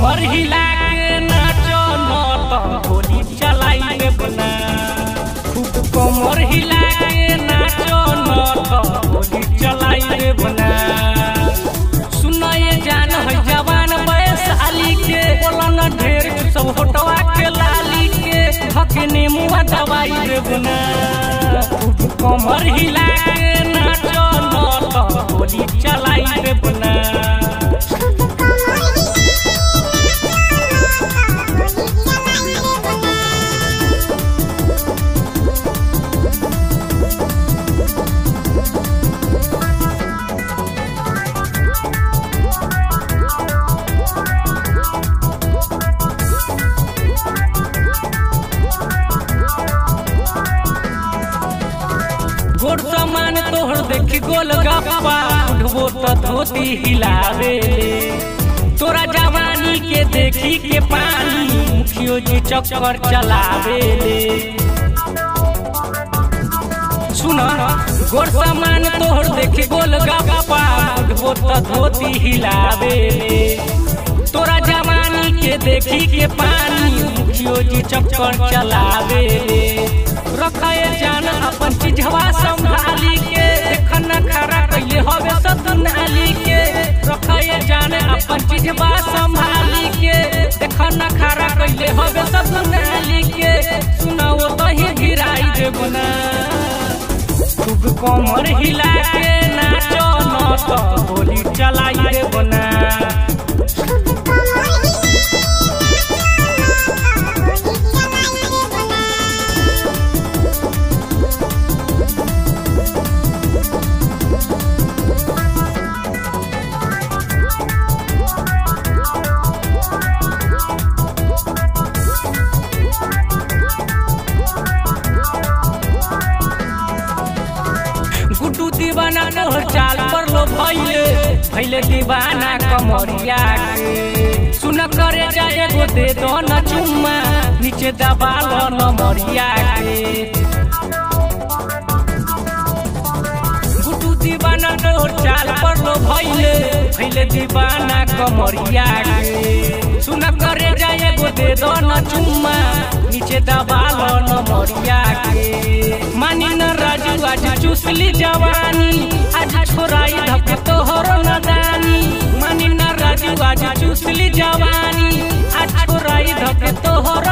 कमर हिला के नाचो न तो गोली चलाई देब ना। खूब कमर हिला के नाचो न तो गोली चलाई देब ना। सुना ये जान है जवान वैशाली के बोला न ढेर सब होटवा के लाली के हकने मुँह दवाई देब ना। खूब कमर हिला के नाचो न तो गोली चलाई देब ना। गोर सामान तोहर देखी गोल गप्पा उठबो तो धोती हिलावे। तोरा जवानी के देखी के पानी मुखियो जी चक्कर चलावे। सुना गोर सामान तोहर देखी गोल गप्पा उठबो तो धोती हिलावे। तोरा जवानी के देखी के पानी मुखियो जी चक्कर चलावे। रखाए जान अपन चीजवा संभाली के देखना खरा कइले हवे सदनाली के। रखाए जान अपन चीजवा संभाली के देखना खरा कइले हवे सदनाली के। सुनाओ तही गिराई देब ना। खूब कमर हिला के नाचो न तो गोली चलाई देब ना। गुड्डू दीवाना तोहर चाल पर लो भैले दीवाना कमरिया के। सुन करे जाए गो दे दो न चुम्मा नीचे दबा लो न मरिया के। गुड्डू दीवाना तोहर चाल पर लो भैले दीवाना कमरिया के। सुन करे जाए गो दे दो न चुम्मा नीचे दबा लो न मरिया के। मानी न राजू आज चुसली जवानी आज छोराई धके तोहर नदानी। मानी न राजू आज चुसली जवानी आज छोराई धके तोहर